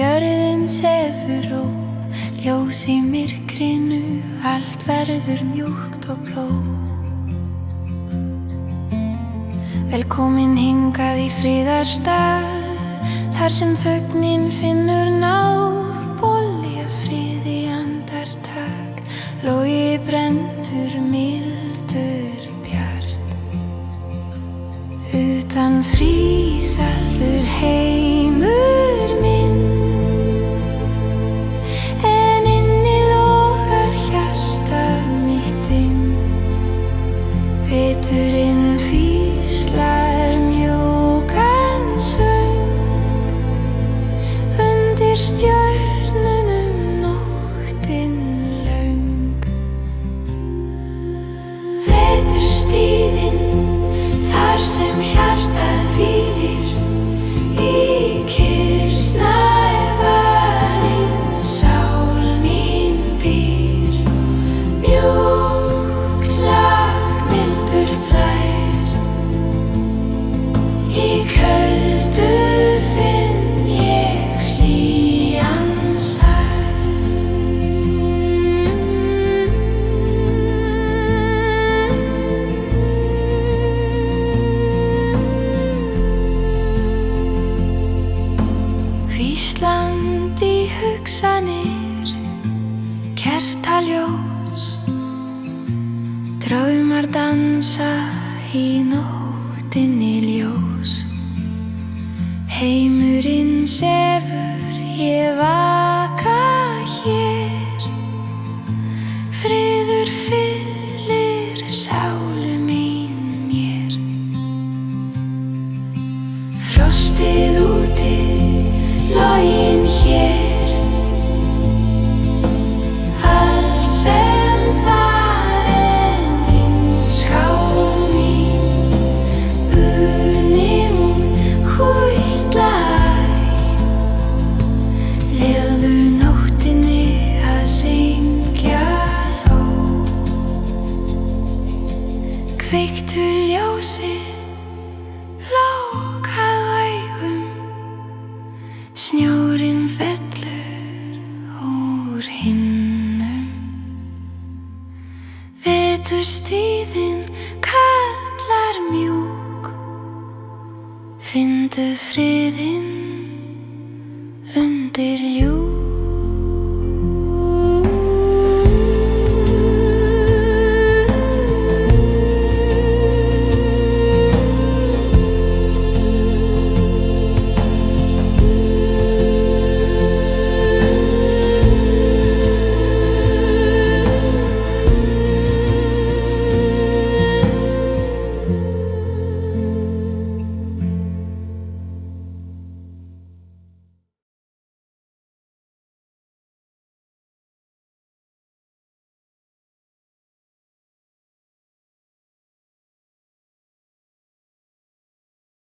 Jörðin sefur og ljós í myrkrinu, allt verður mjúkt og blóð. Velkomin hingað í friðarstað, þar sem þögnin finnur náð. Bolli frið í andartak, logi brennur mildur bjart. Utan frís allur heimur minn, en inni logar hjarta mitt inn. Veturinn hvíslar mjúkan söng, undir stjörnunum nóttin löng. Veturstíðin, þar sem hjartað hvílir, í kyrr snævarinn sál mín býr. Mjúkt lag, mildur blær, í köldu finn ég hlýjan sæ. Hvíslandi hugsanir, kertaljós, draumar dansa í nóttinni ljós. Heimurinn sefur, ég vaka hér. Friður fyllir sál mín mér. Frostið úti, loginn hér. Allt sem þar skál mín, unnið út hvítlæg. Leyfðu nóttinni að syngja þó. Kveiktu ljósið, lokað augum, snjórinn fellur úr himnum. Veturstíðin kallar mjúk, finndu friðinn undir ljós.